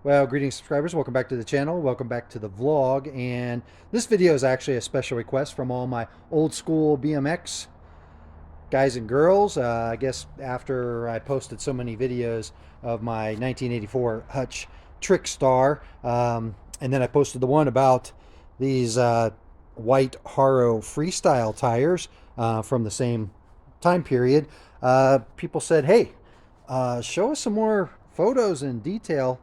Well, greetings subscribers, welcome back to the channel, welcome back to the vlog, and this video is actually a special request from all my old school BMX guys and girls. I guess after I posted so many videos of my 1984 Hutch TRICKSTAR, and then I posted the one about these white Haro freestyle tires from the same time period. People said, hey, show us some more photos and detail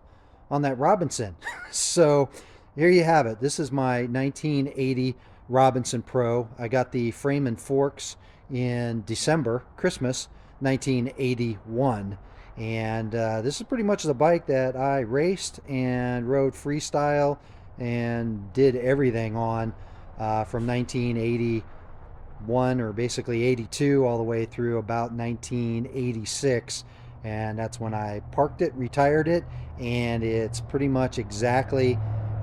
on that Robinson. So here you have it. This is my 1980 Robinson Pro. I got the frame and forks in December, Christmas 1981. And this is pretty much the bike that I raced and rode freestyle and did everything on from 1981, or basically 82, all the way through about 1986. And that's when I parked it, retired it, and it's pretty much exactly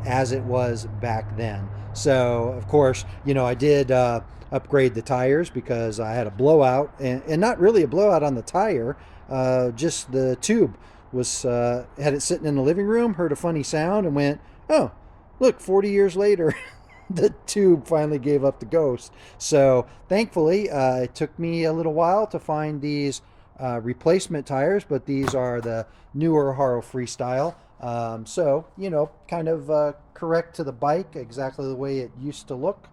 as it was back then. So of course, you know, I did upgrade the tires because I had a blowout, and not really a blowout on the tire, just the tube was had it sitting in the living room, heard a funny sound, and went, oh look, 40 years later the tube finally gave up the ghost. So thankfully it took me a little while to find these replacement tires, but these are the newer Haro Freestyle. So, you know, kind of correct to the bike, exactly the way it used to look.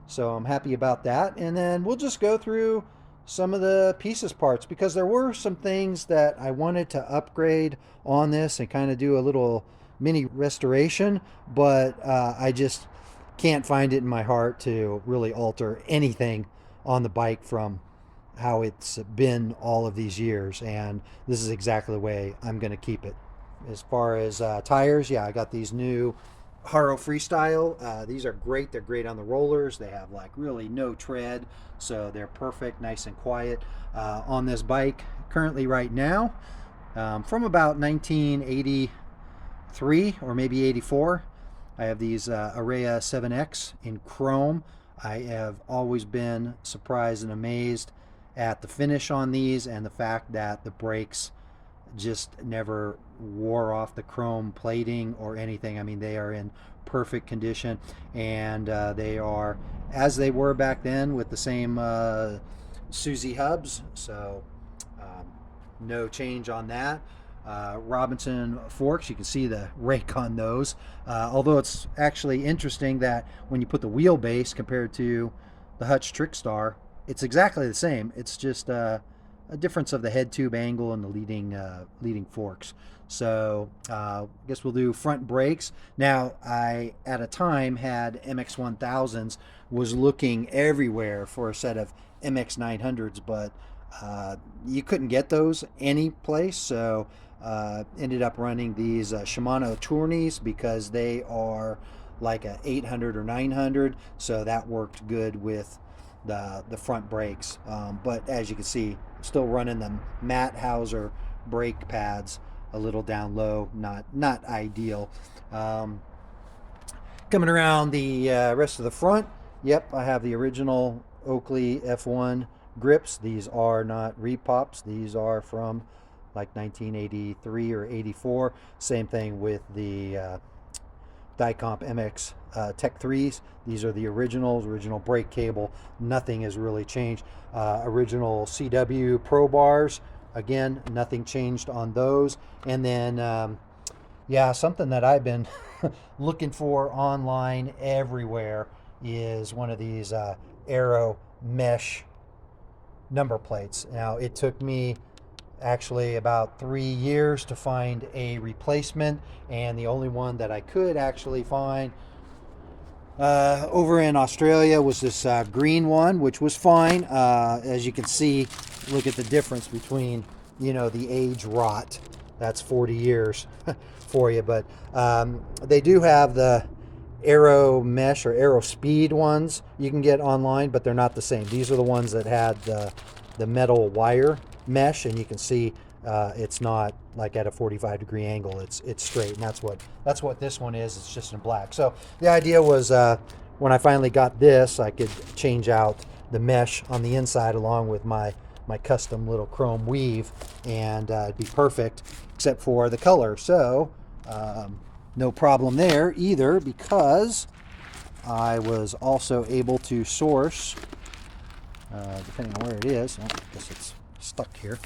So I'm happy about that. And then we'll just go through some of the pieces parts, because there were some things that I wanted to upgrade on this and kind of do a little mini restoration, but I just can't find it in my heart to really alter anything on the bike from how it's been all of these years, and this is exactly the way I'm going to keep it. As far as tires, yeah, I got these new Haro Freestyle. These are great. They're great on the rollers. They have like really no tread, so they're perfect, nice and quiet on this bike currently right now. From about 1983 or maybe 84, I have these Area 7X in chrome. I have always been surprised and amazed at the finish on these, and the fact that the brakes just never wore off the chrome plating or anything. I mean, they are in perfect condition, and they are as they were back then with the same Suzy hubs, so no change on that. Robinson forks, you can see the rake on those, although it's actually interesting that when you put the wheelbase compared to the Hutch TRICKSTAR, it's exactly the same. It's just a difference of the head tube angle and the leading forks. So I guess we'll do front brakes. Now, I at a time had MX1000s, was looking everywhere for a set of MX900s, but you couldn't get those any place. So ended up running these Shimano Tourneys, because they are like a 800 or 900, so that worked good with the front brakes. But as you can see, still running the Matt Hauser brake pads a little down low, not ideal. Coming around the rest of the front, yep, I have the original Oakley F1 grips. These are not repops, these are from like 1983 or 84. Same thing with the Dicomp MX Tech 3s. These are the original brake cable. Nothing has really changed. Original CW Pro bars, again, nothing changed on those. And then yeah, something that I've been looking for online everywhere is one of these Aero mesh number plates. Now, it took me actually about 3 years to find a replacement, and the only one that I could actually find over in Australia was this green one, which was fine. As you can see, look at the difference between, you know, the age rot. That's 40 years for you. But they do have the Aero mesh or Aero speed ones you can get online, but they're not the same. These are the ones that had the metal wire mesh, and you can see it's not like at a 45-degree angle. It's straight, and that's what this one is. It's just in black. So the idea was when I finally got this, I could change out the mesh on the inside along with my custom little chrome weave, and it'd be perfect except for the color. So No problem there either, because I was also able to source, depending on where it is, oh, I guess it's stuck here.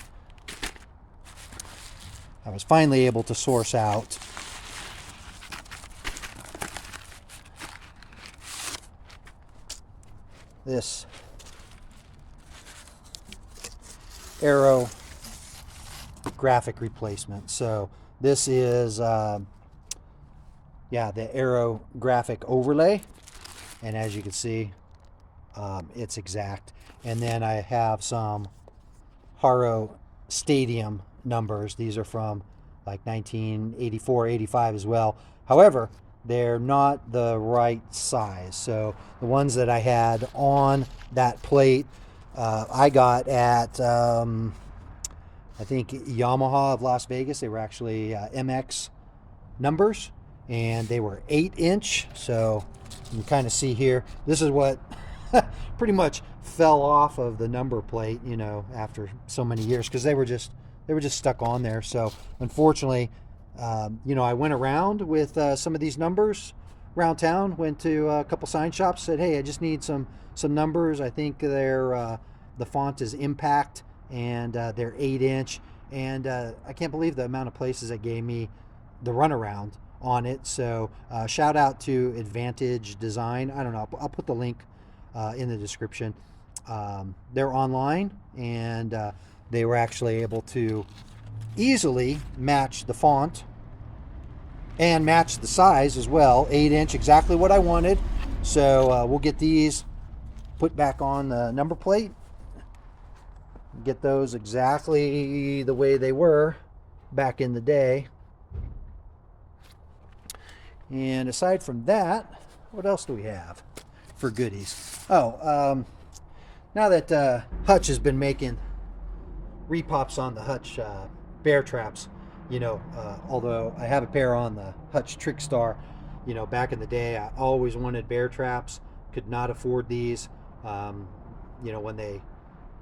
I was finally able to source out this Aero graphic replacement. So this is yeah, the Aero graphic overlay, and as you can see, it's exact. And then I have some Haro Stadium numbers. These are from like 1984, 85 as well. However, they're not the right size. So the ones that I had on that plate, I got at I think Yamaha of Las Vegas. They were actually MX numbers, and they were 8-inch. So you can kind of see here, this is what pretty much fell off of the number plate, you know, after so many years, because they were just stuck on there. So unfortunately, you know, I went around with some of these numbers around town, went to a couple sign shops, said, hey, I just need some numbers. I think they're the font is Impact, and they're 8-inch, and I can't believe the amount of places that gave me the runaround on it. So shout out to Advantage Design. I don't know, I'll put the link in the description. They're online, and they were actually able to easily match the font and match the size as well. 8-inch, exactly what I wanted. So we'll get these put back on the number plate, get those exactly the way they were back in the day. And aside from that, what else do we have for goodies? Oh, now that Hutch has been making repops on the Hutch bear traps, you know, although I have a pair on the Hutch Trickstar, you know, back in the day, I always wanted bear traps, could not afford these. You know, when they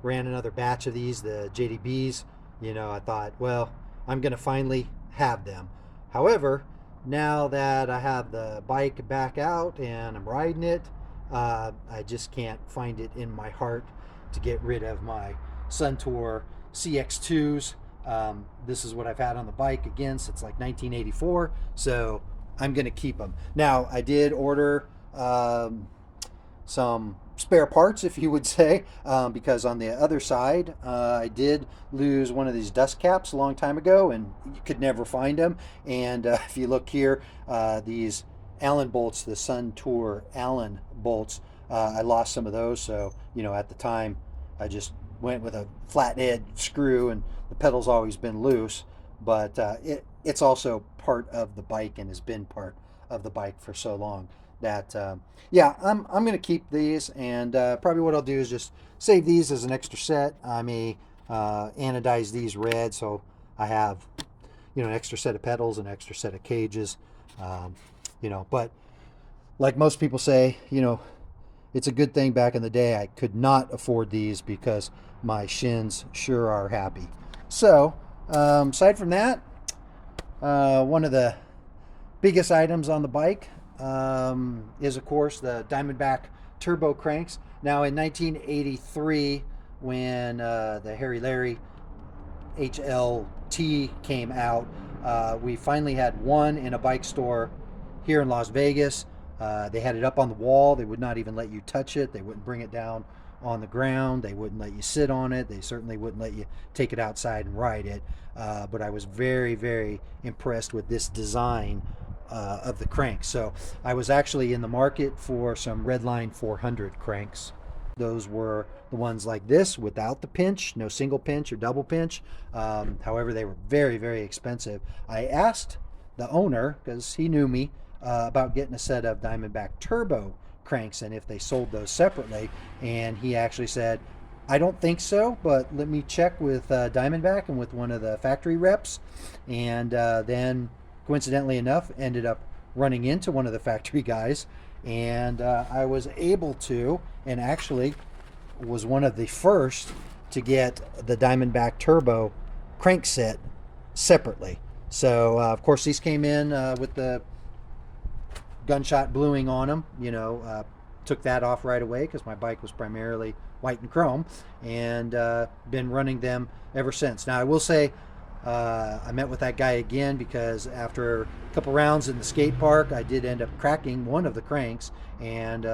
ran another batch of these, the JDBs, you know, I thought, well, I'm going to finally have them. However, now that I have the bike back out and I'm riding it, I just can't find it in my heart to get rid of my Suntour CX2s. This is what I've had on the bike again since like 1984, so I'm going to keep them. Now, I did order some spare parts, if you would say, because on the other side, I did lose one of these dust caps a long time ago, and you could never find them. And if you look here, these Allen bolts, the Suntour Allen bolts, I lost some of those. So, you know, at the time, I just went with a flathead screw, and the pedal's always been loose. But it's also part of the bike and has been part of the bike for so long that yeah, I'm gonna keep these, and probably what I'll do is just save these as an extra set. I may anodize these red, so I have, you know, an extra set of pedals, an extra set of cages, you know. But like most people say, you know, it's a good thing back in the day I could not afford these, because my shins sure are happy. So aside from that, one of the biggest items on the bike is, of course, the Diamondback turbo cranks. Now, in 1983, when the Harry Larry HLT came out, we finally had one in a bike store here in Las Vegas. They had it up on the wall. They would not even let you touch it. They wouldn't bring it down on the ground. They wouldn't let you sit on it. They certainly wouldn't let you take it outside and ride it. But I was very, very impressed with this design of the cranks. So I was actually in the market for some Redline 400 cranks. Those were the ones like this, without the pinch, no single pinch or double pinch. However, they were very, very expensive. I asked the owner, because he knew me, about getting a set of Diamondback turbo cranks and if they sold those separately, and he actually said, I don't think so, but let me check with Diamondback and with one of the factory reps. And then coincidentally enough, ended up running into one of the factory guys, and I was able to, and actually was one of the first to get the Diamondback turbo crank set separately. So of course these came in with the gunshot bluing on them. Took that off right away because my bike was primarily white and chrome, and been running them ever since. Now I will say, I met with that guy again because after a couple rounds in the skate park, I did end up cracking one of the cranks, and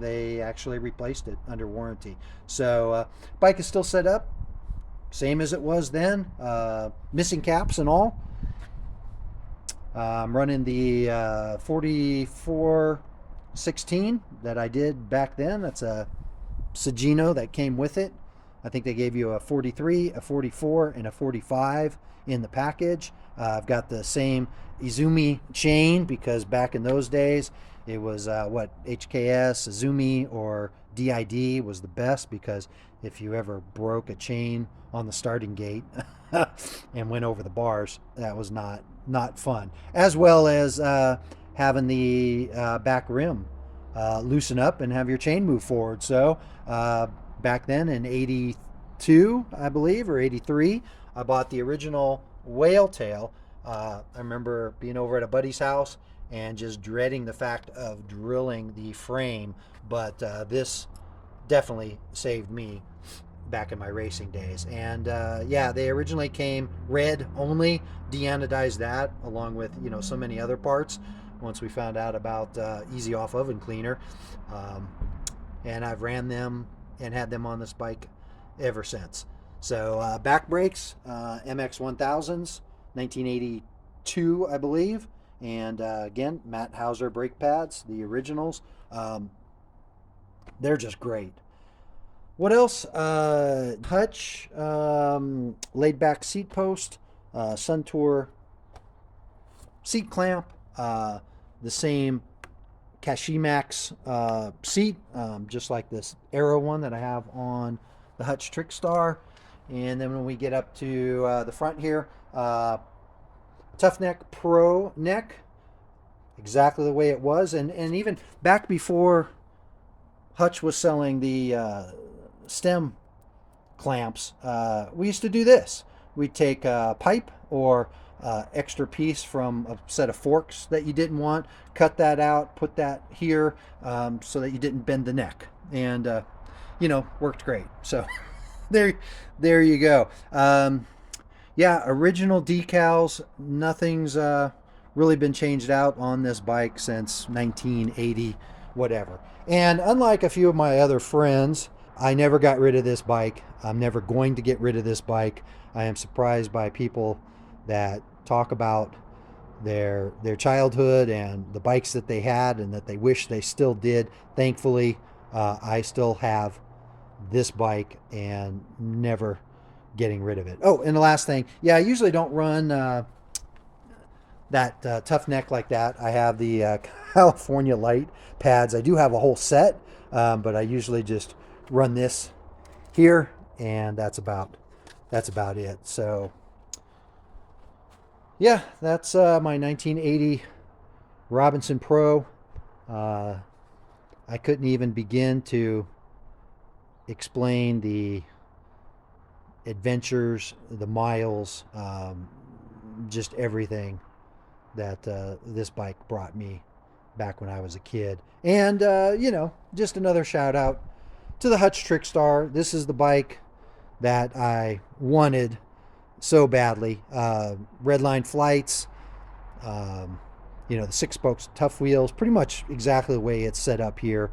they actually replaced it under warranty. So bike is still set up, same as it was then, missing caps and all. I'm running the 4416 that I did back then. That's a Sagino that came with it. I think they gave you a 43, a 44, and a 45 in the package. I've got the same Izumi chain because back in those days it was HKS, Izumi, or DID was the best, because if you ever broke a chain on the starting gate and went over the bars, that was not fun. As well as having the back rim loosen up and have your chain move forward. So back then in 82, I believe, or 83, I bought the original whale tail. I remember being over at a buddy's house and just dreading the fact of drilling the frame, but this definitely saved me back in my racing days. And yeah, they originally came red only, deanodized that along with so many other parts once we found out about easy off oven cleaner. And I've ran them and had them on this bike ever since. So back brakes, MX 1000s, 1982 I believe, and again, Matt Hauser brake pads, the originals. They're just great. What else? Hutch laid back seat post, Suntour seat clamp, the same Kashimax seat, just like this Arrow one that I have on the Hutch TRICKSTAR. And then when we get up to the front here, Tough Neck Pro neck, exactly the way it was. And even back before Hutch was selling the stem clamps, we used to do this. We'd take a pipe or extra piece from a set of forks that you didn't want, cut that out, put that here, so that you didn't bend the neck, and worked great. So there you go. Yeah, original decals. Nothing's really been changed out on this bike since 1980 whatever. And unlike a few of my other friends, I never got rid of this bike. I'm never going to get rid of this bike. I am surprised by people that talk about their childhood and the bikes that they had and that they wish they still did. Thankfully, I still have this bike and never getting rid of it. Oh, and the last thing, yeah, I usually don't run that tough neck like that. I have the California Light pads. I do have a whole set, but I usually just run this here, and that's about it. So yeah, that's my 1980 Robinson Pro. I couldn't even begin to explain the adventures, the miles, just everything that this bike brought me back when I was a kid. And just another shout out to the Hutch TRICKSTAR. This is the bike that I wanted so badly. Redline flights, the 6 spokes, tough wheels, pretty much exactly the way it's set up here.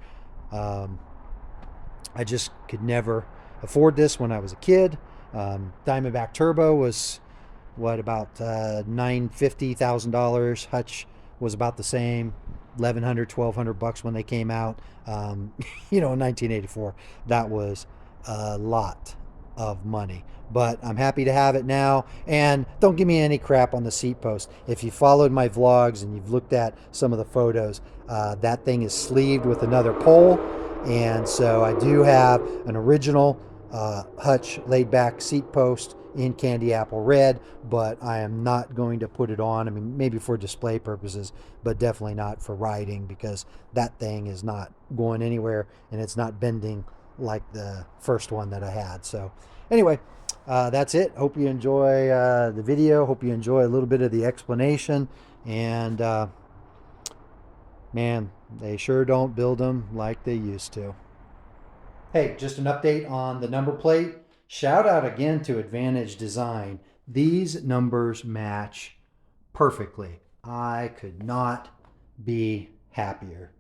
I just could never afford this when I was a kid. Diamondback Turbo was about $950,000. Hutch was about the same, $1,100-$1,200 when they came out. In 1984, that was a lot of money, but I'm happy to have it now. And don't give me any crap on the seat post. If you followed my vlogs and you've looked at some of the photos, that thing is sleeved with another pole, and so I do have an original Hutch laid back seat post in candy apple red, but I am not going to put it on. I mean, maybe for display purposes, but definitely not for riding, because that thing is not going anywhere and it's not bending like the first one that I had. So anyway, That's it. Hope you enjoy the video. Hope you enjoy a little bit of the explanation. And man, they sure don't build them like they used to. Hey, just an update on the number plate. Shout out again to Advantage Design. These numbers match perfectly. I could not be happier.